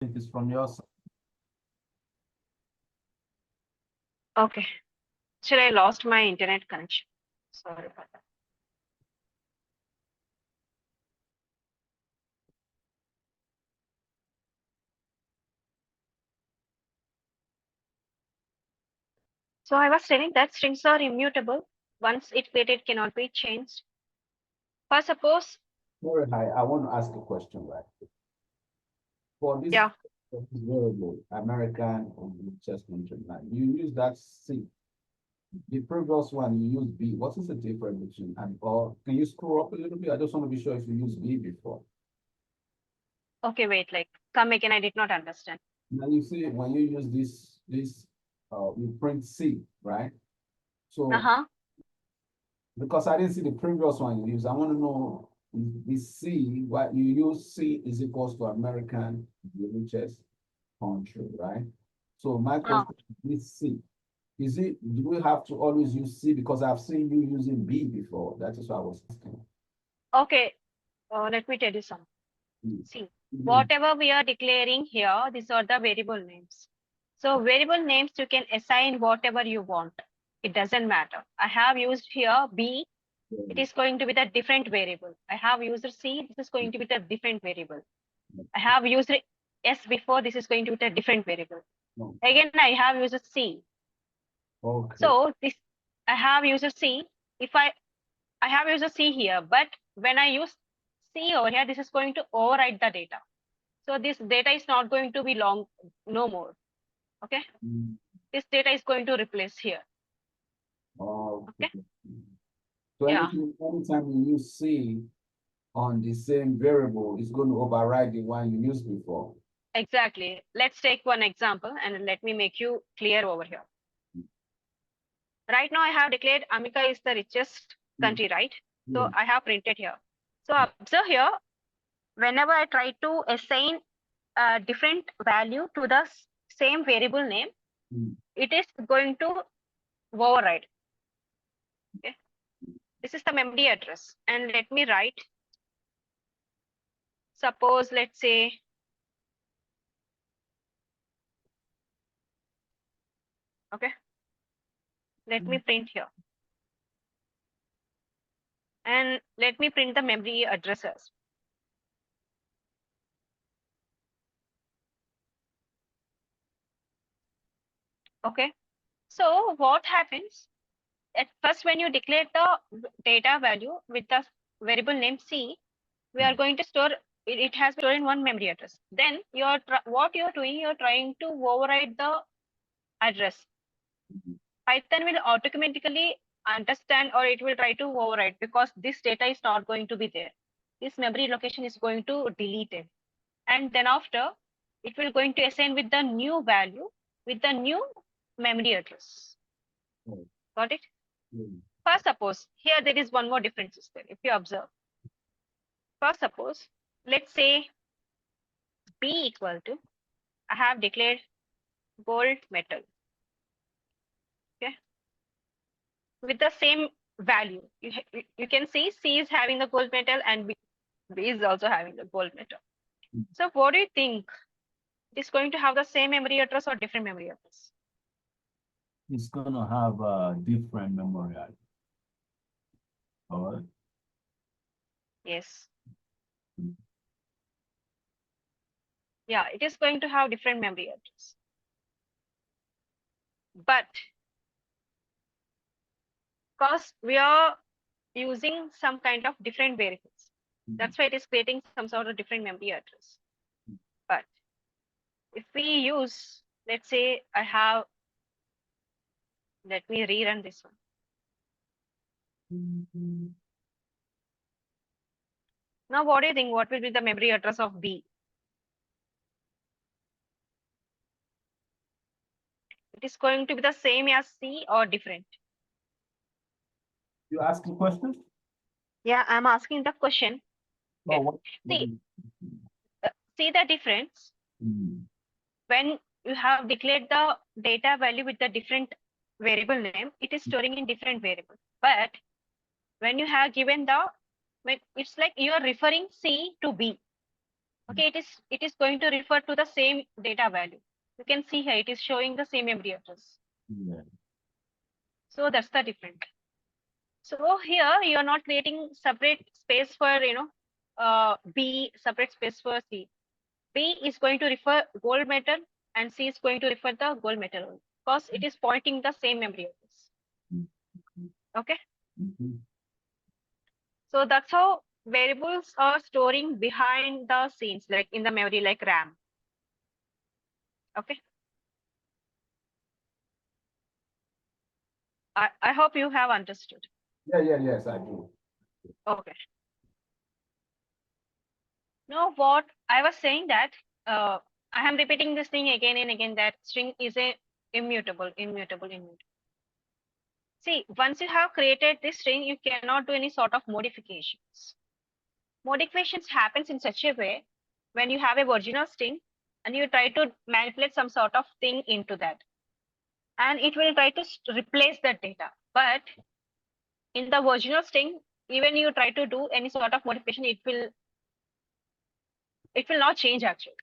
think it's from your side. Okay. Actually, I lost my internet connection. Sorry about that. So I was telling that strings are immutable. Once it created, cannot be changed. For suppose, Very high. I want to ask a question, right? For this yeah, variable, American or just international, you use that C. The previous one you use B. What is the difference between and or can you scroll up a little bit? I just want to be sure if you use B before. okay, wait, like, come again, I did not understand. Now you see when you use this you print C, right? So Uh-huh. because I didn't see the previous one you use, I want to know the C, what you use C is equals to American, the richest country, right? So my Oh, question is C. Is it, do we have to always use C? Because I've seen you using B before. That is what I was asking. okay. Let me tell you something. Mm. See, Mhm. whatever we are declaring here, these are the variable names. So variable names, you can assign whatever you want. It doesn't matter. I have used here B. It is going to be the different variable. I have used C. This is going to be the different variable. I have used S before. This is going to be the different variable. No. Again, I have used C. Okay. So this I have used C. If I have used C here, but when I use C over here, this is going to overwrite the data. So this data is not going to be long, no more. Okay. Mm. This data is going to replace here. Okay. Okay. So Yeah, anytime you use C on the same variable, it's going to override the one you used before. exactly. Let's take one example and let me make you clear over here. Right now, I have declared America is the richest Mm. country, right? Yeah. So I have printed here. So observe here, whenever I try to assign a different value to the same variable name, Mm. it is going to override. Okay. This is the memory address. And let me write, suppose, let's say, okay, let me print here. And let me print the memory addresses. Okay. So what happens? At first, when you declare the data value with the variable name C, we are going to store it has stored in one memory address. Then what you're doing, you're trying to override the address. Python will automatically understand or it will try to override because this data is not going to be there. This memory location is going to delete it. And then after, it will going to assign with the new value with the new memory address. Oh, Got it? yeah. First, suppose here there is one more difference is there. If you observe, first suppose, let's say B equal to, I have declared gold metal, okay, with the same value. You can see C is having the gold metal and B is also having the gold metal. So what do you think? It is going to have the same memory address or different memory address? It's gonna have a different memory address. All right. Yes. Yeah, it is going to have different memory address. But because we are using some kind of different variables, that's why it is creating some sort of different memory address. But if we use, let's say I have, let me rerun this one. Now, what do you think? What will be the memory address of B? It is going to be the same as C or different? You asking questions? Yeah, I'm asking the question. Oh, Okay. what See, do see the difference you? when you have declared the data value with the different variable name, it is storing in different variable. But when you have given the, when it's like you are referring C to B. Okay, it is going to refer to the same data value. You can see here it is showing the same memory address. Yeah. So that's the difference. So here you are not creating separate space for B, separate space for C. B is going to refer gold metal and C is going to refer the gold metal because it is pointing the same memory address. Okay. Mhm. So that's how variables are storing behind the scenes, like in the memory, like RAM. Okay. I hope you have understood. Yes, I do. Okay. Now what I was saying that I am repeating this thing again and again that string is a immutable. See, once you have created this string, you cannot do any sort of modifications. Modifications happens in such a way when you have a original string and you try to manipulate some sort of thing into that, and it will try to replace that data. But in the original string, even you try to do any sort of modification, it will not change actually.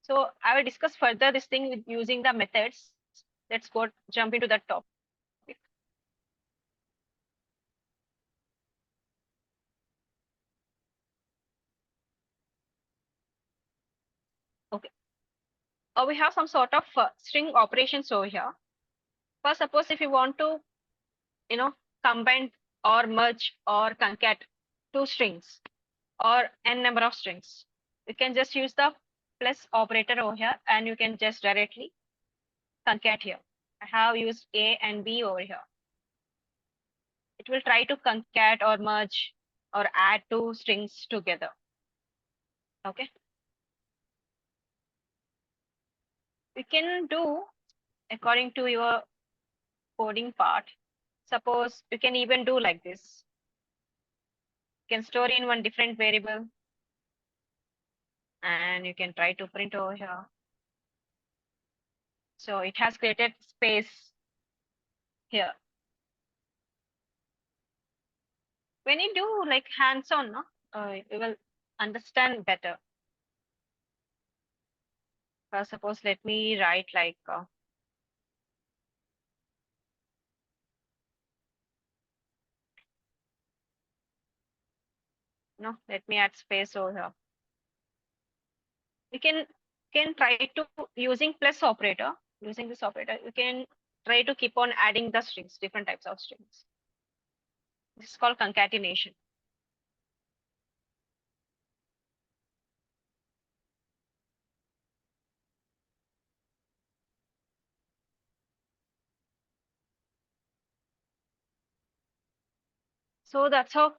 So I will discuss further this thing with using the methods. Let's go jump into that topic. Okay. We have some sort of string operations over here. First, suppose if you want to, combine or merge or concat two strings or n number of strings, you can just use the plus operator over here and you can just directly concat here. I have used A and B over here. It will try to concat or merge or add two strings together. Okay. You can do according to your coding part. Suppose you can even do like this. You can store in one different variable and you can try to print over here. So it has created space here. When you do like hands-on, no, you will understand better. Suppose let me write like no, let me add space over here. You can try to using plus operator. Using this operator, you can try to keep on adding the strings, different types of strings. This is called concatenation. So that's how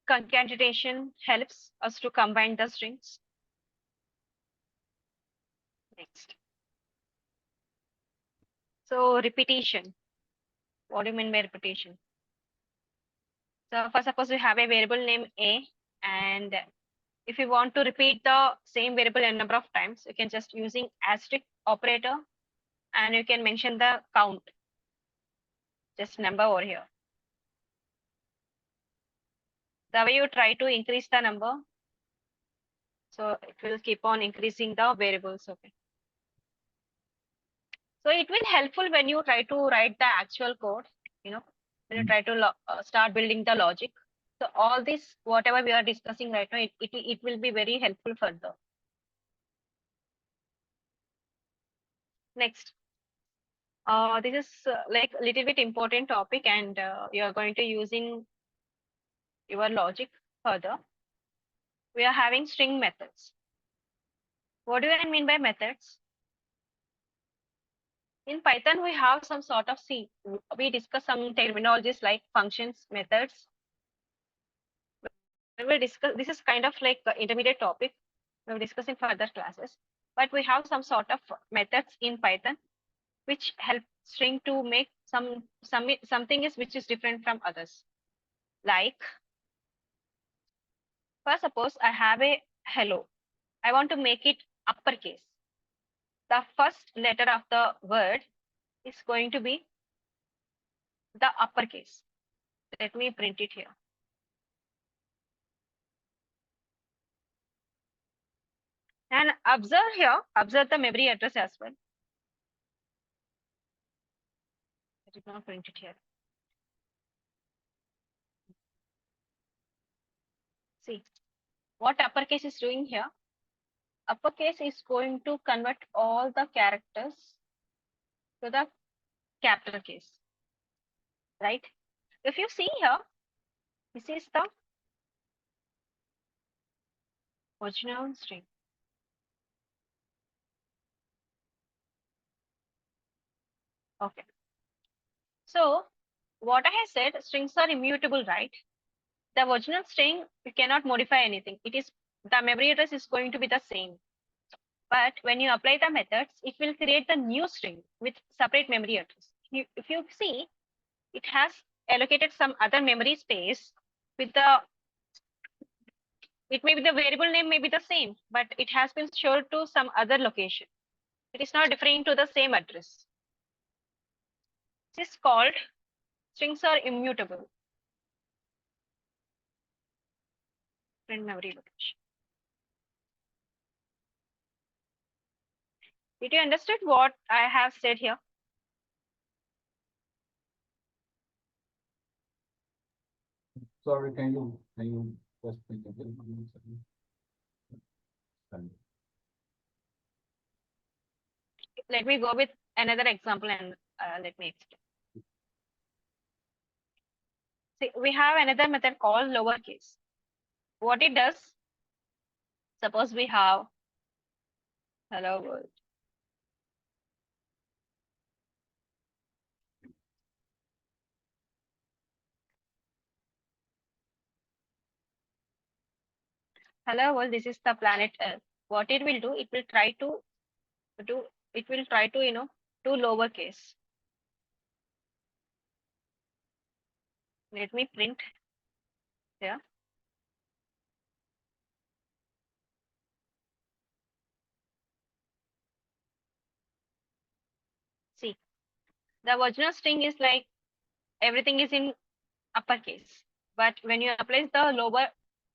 concatenation helps us to combine the strings. Next. So repetition. What do you mean by repetition? So first, suppose we have a variable name A, and if you want to repeat the same variable a number of times, you can just using asterisk operator, and you can mention the count, just number over here. The way you try to increase the number, so it will keep on increasing the variables. Okay. So it will helpful when you try to write the actual code, when you try to start building the logic. So all this, whatever we are discussing right now, it will be very helpful further. Next, this is like a little bit important topic, and you are going to using your logic further. We are having string methods. What do I mean by methods? In Python, we have some sort of we discuss some terminologies like functions, methods. We will discuss, this is kind of like an intermediate topic. We will discuss in further classes. But we have some sort of methods in Python which help string to make something is which is different from others. Like, first suppose I have a hello. I want to make it uppercase. The first letter of the word is going to be the uppercase. Let me print it here. And observe here, observe the memory address as well. I did not print it here. See what uppercase is doing here. Uppercase is going to convert all the characters to the capital case, right? If you see here, this is the original string. Okay. So what I have said, strings are immutable, right? The original string, you cannot modify anything. It is the memory address is going to be the same. But when you apply the methods, it will create the new string with separate memory address. If you see, it has allocated some other memory space with the, it may be the variable name may be the same, but it has been stored to some other location. It is not referring to the same address. This is called strings are immutable. Print memory location. Did you understand what I have said here? Sorry, can you just think a bit? Let me go with another example and let me explain. See, we have another method called lowercase. What it does, suppose we have hello world. Hello world, this is the planet Earth. What it will do, it will try to do, it will try to, do lowercase. Let me print here. See, the original string is like everything is in uppercase. But when you apply the lower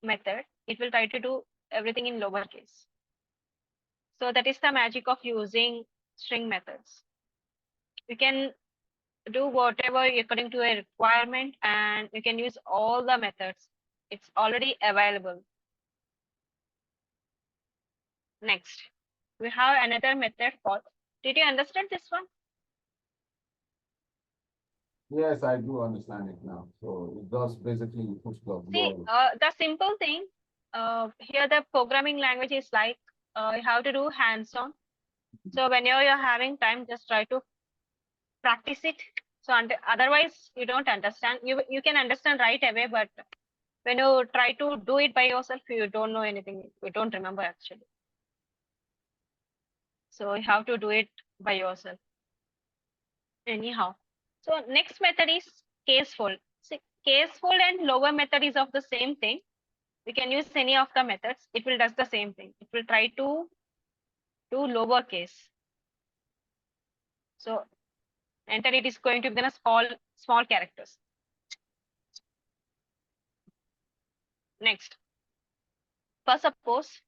method, it will try to do everything in lowercase. So that is the magic of using string methods. You can do whatever according to a requirement and you can use all the methods. It's already available. Next, we have another method called, did you understand this one? Yes, I do understand it now. So it does basically push the See, blow. the simple thing, here the programming language is like, you have to do hands-on. So whenever you're having time, just try to practice it. So otherwise you don't understand. You can understand right away, but when you try to do it by yourself, you don't know anything. You don't remember actually. So you have to do it by yourself. Anyhow. So next method is caseful. See, caseful and lower method is of the same thing. We can use any of the methods. It will does the same thing. It will try to do lower case. So enter it is going to be the small characters. Next. First suppose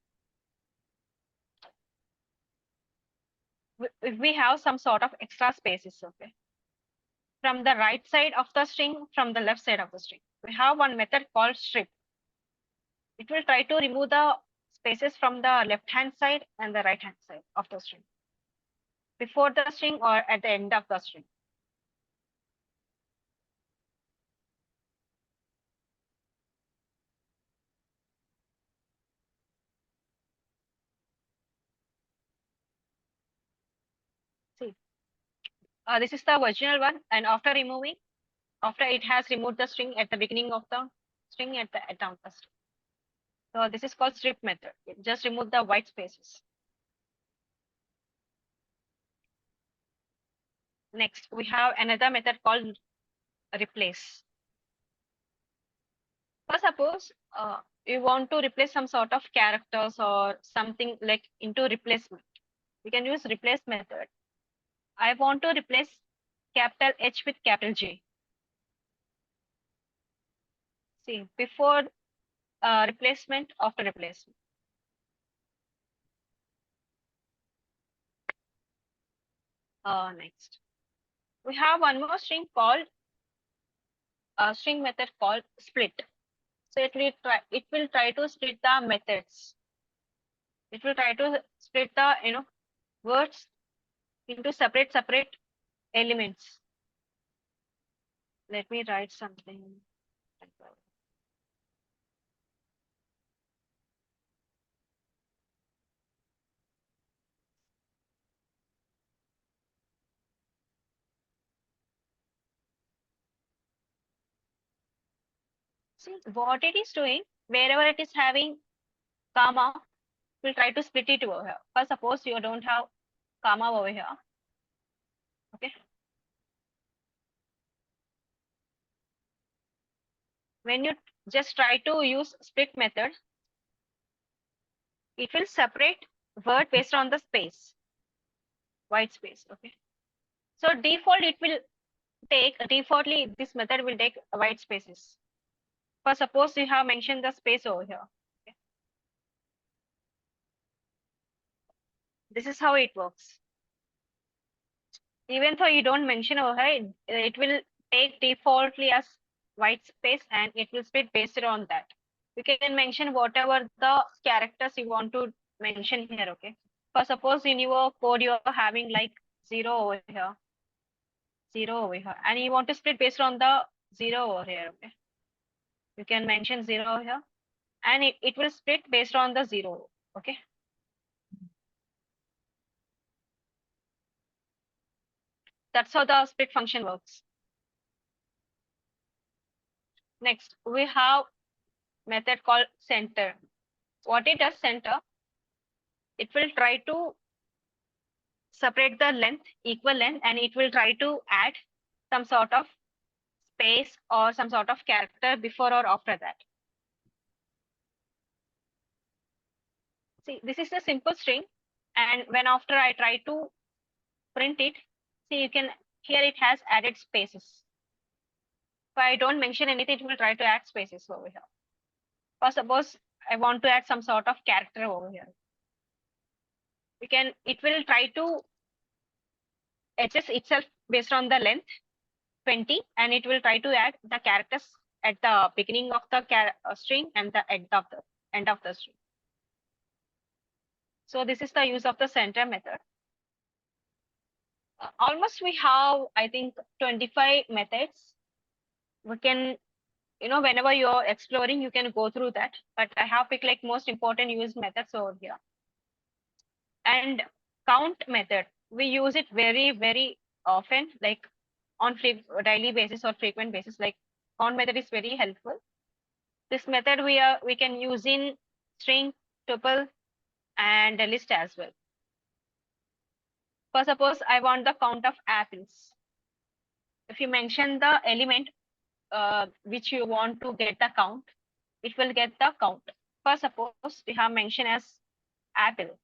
if we have some sort of extra spaces, okay, from the right side of the string, from the left side of the string, we have one method called strip. It will try to remove the spaces from the left hand side and the right hand side of the string, before the string or at the end of the string. See, this is the original one, and after it has removed the string at the beginning of the string at the end of the string. So this is called strip method. It just remove the white spaces. Next, we have another method called replace. For suppose you want to replace some sort of characters or something like into replacement. We can use replace method. I want to replace capital H with capital J. See, before replacement, after replacement. Next, we have one more string called string method called split. So it will try to split the methods. It will try to split the words into separate elements. Let me write something. See what it is doing, wherever it is having comma, we'll try to split it over here. First, suppose you don't have comma over here. Okay. When you just try to use split method, it will separate word based on the space, white space. Okay. So defaultly this method will take white spaces. For suppose you have mentioned the space over here. Okay. This is how it works. Even though you don't mention over here, it will take defaultly as white space and it will split based on that. You can mention whatever the characters you want to mention here. Okay. For suppose in your code you're having like 0 over here, 0 over here, and you want to split based on the 0 over here. Okay. You can mention 0 over here and it will split based on the 0. Okay. That's how the split function works. Next, we have method called center. What it does, center, it will try to separate the length, equal length, and it will try to add some sort of space or some sort of character before or after that. See, this is a simple string, and when after I try to print it, see you can, here it has added spaces. If I don't mention anything, it will try to add spaces over here. Or suppose I want to add some sort of character over here. It will try to adjust itself based on the length 20, and it will try to add the characters at the beginning of the string and the end of the string. So this is the use of the center method. Almost we have, I think, 25 methods. We can, whenever you're exploring, you can go through that. But I have picked like most important use methods over here. And count method, we use it very, very often, like on daily basis or frequent basis. Like count method is very helpful. This method we can use in string, tuple, and a list as well. For suppose I want the count of apples. If you mention the element which you want to get the count, it will get the count. For suppose we have mentioned as apple.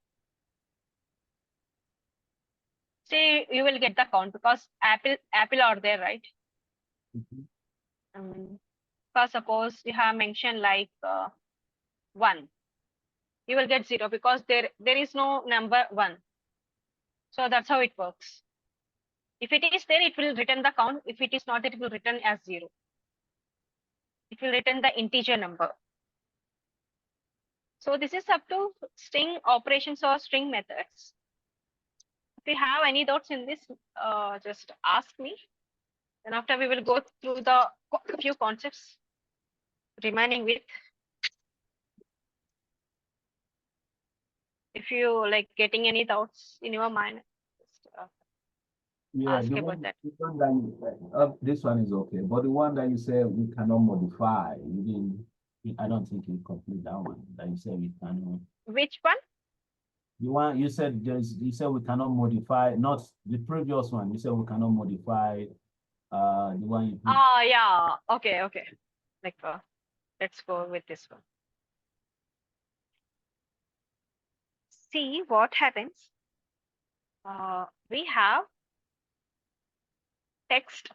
Say you will get the count because apple are there, right? For suppose you have mentioned like 1. You will get 0 because there is no number 1. So that's how it works. If it is there, it will return the count. If it is not, it will return as 0. It will return the integer number. So this is up to string operations or string methods. If you have any doubts in this, just ask me. And after we will go through the few concepts remaining with. If you like getting any doubts in your mind, just ask about that. This one is okay, but the one that you said we cannot modify, I don't think you complete that one. That you said we cannot. Which one? The one you said we cannot modify, not the previous one. You said we cannot modify the one you. Oh yeah. Okay. Like let's go with this one. See what happens. We have text.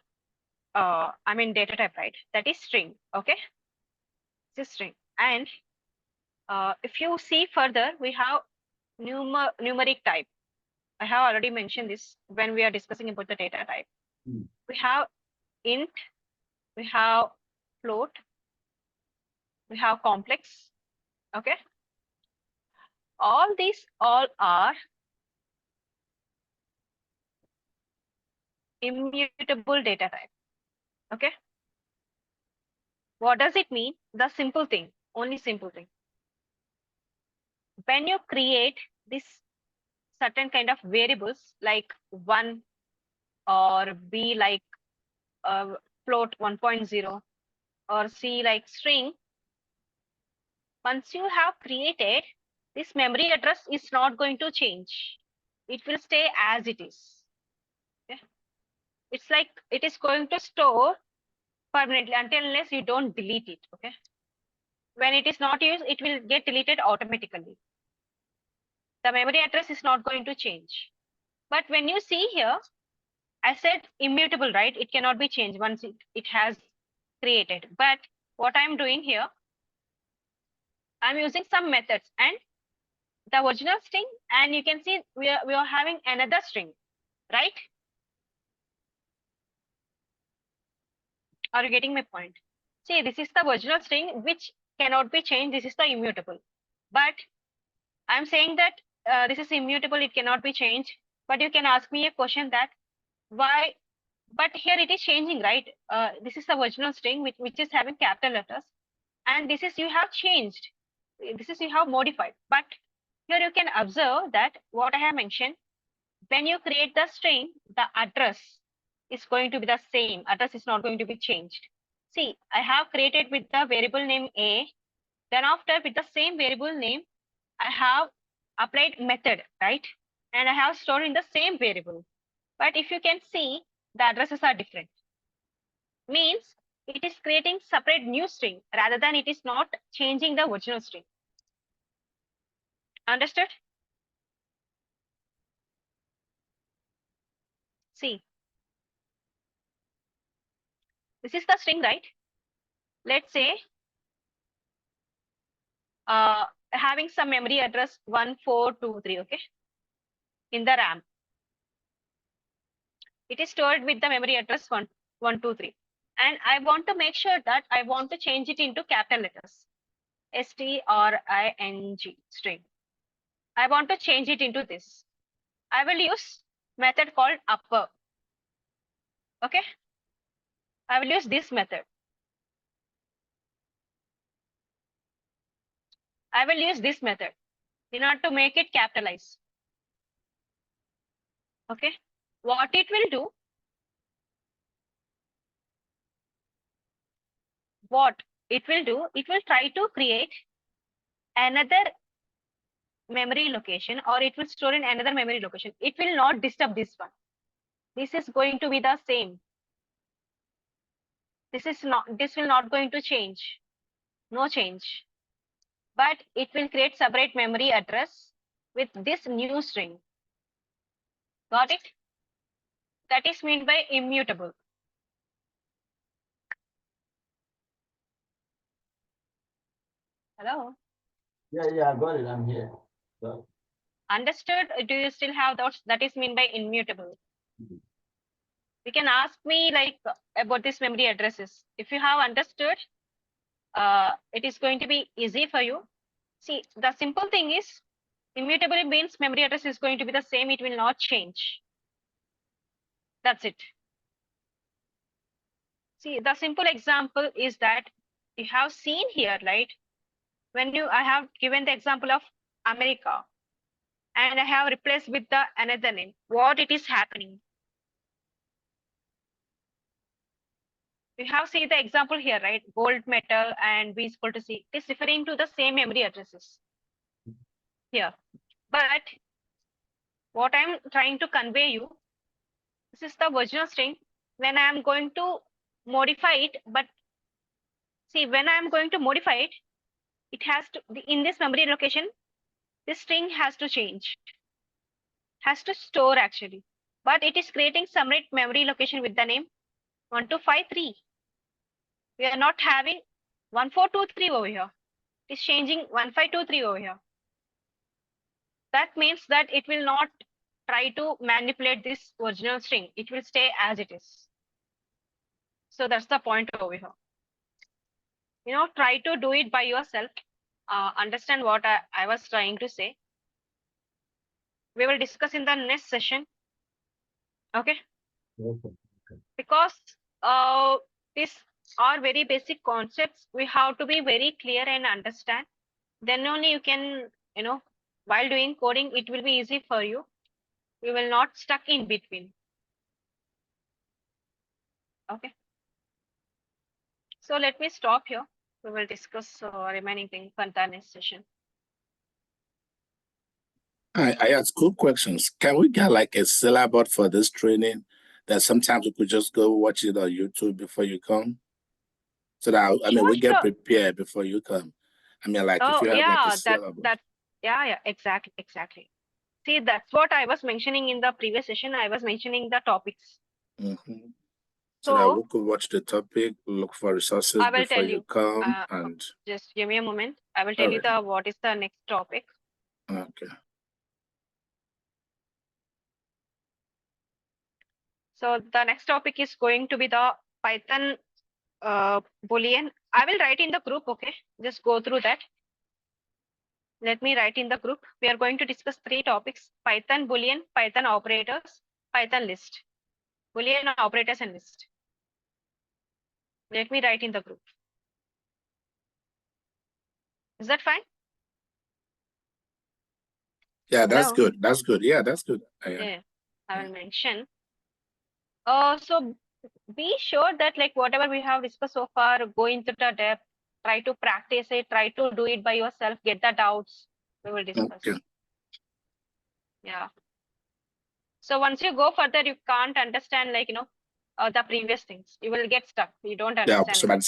I mean data type, right? That is string. Okay. This is string, and if you see further, we have numeric type. I have already mentioned this when we are discussing about the data type. We have int, we have float, we have complex. Okay. All these all are immutable data type. Okay. What does it mean? The simple thing, only simple thing. When you create this certain kind of variables like 1 or B like float 1.0 or C like string, once you have created, this memory address is not going to change. It will stay as it is. Okay? It's like it is going to store permanently until unless you don't delete it. Okay. When it is not used, it will get deleted automatically. The memory address is not going to change. But when you see here, I said immutable, right? It cannot be changed once it has created. But what I'm doing here, I'm using some methods and the original string, and you can see we are having another string, right? Are you getting my point? See, this is the original string which cannot be changed. This is the immutable. But I'm saying that this is immutable, it cannot be changed. But you can ask me a question that why, but here it is changing, right? This is the original string which is having capital letters. And this is you have changed. This is you have modified. But here you can observe that what I have mentioned, when you create the string, the address is going to be the same. Address is not going to be changed. See, I have created with the variable name A. Then after with the same variable name, I have applied method, right? And I have stored in the same variable. But if you can see, the addresses are different. Means it is creating separate new string rather than it is not changing the original string. Understood? See, this is the string, right? Let's say having some memory address 1423, okay, in the RAM. It is stored with the memory address 1123. And I want to make sure that I want to change it into capital letters. string string. I want to change it into this. I will use method called upper. Okay. I will use this method. I will use this method in order to make it capitalized. Okay. What it will do, it will try to create another memory location, or it will store in another memory location. It will not disturb this one. This is going to be the same. This will not going to change. No change. But it will create separate memory address with this new string. Got it? That is meant by immutable. Hello? Yeah, I got it. I'm here. So, Understood? Do you still have thoughts? That is meant by immutable. You can ask me like about this memory addresses. If you have understood, it is going to be easy for you. See, the simple thing is immutable means memory address is going to be the same. It will not change. That's it. See, the simple example is that you have seen here, right? I have given the example of America and I have replaced with the another name. What it is happening? You have seen the example here, right? Gold metal and B is equal to C. It is referring to the same memory addresses here. But what I'm trying to convey you, this is the original string. When I am going to modify it, but see, when I am going to modify it, it has to, in this memory location, this string has to change, has to store actually. But it is creating separate memory location with the name 1253. We are not having 1423 over here. It is changing 1523 over here. That means that it will not try to manipulate this original string. It will stay as it is. So that's the point over here. Try to do it by yourself. Understand what I was trying to say. We will discuss in the next session. Okay. Okay. Because these are very basic concepts. We have to be very clear and understand. Then only you can, while doing coding, it will be easy for you. You will not stuck in between. Okay. So let me stop here. We will discuss remaining things for the next session. I ask good questions. Can we get like a syllabus for this training that sometimes we could just go watch it on YouTube before you come? So that, we get prepared before you come. Like if you have like a syllabus. Yeah, exactly. See, that's what I was mentioning in the previous session. I was mentioning the topics. Mm-hmm. So that we could watch the topic, look for resources I will before tell you come, and just give me a moment. I will tell you what is the next topic. Okay. So the next topic is going to be the Python Boolean. I will write in the group. Okay, just go through that. Let me write in the group. We are going to discuss 3 topics: Python Boolean, Python operators, Python list. Boolean operators and list. Let me write in the group. Is that fine? Yeah, that's good. That's good. Yeah, that's good. Yeah, I will mention. So be sure that like whatever we have discussed so far, go into the depth, try to practice it, try to do it by yourself, get the doubts. We will discuss. Okay. Yeah. So once you go further, you can't understand the previous things. You will get stuck. You don't understand. Yeah, so by the time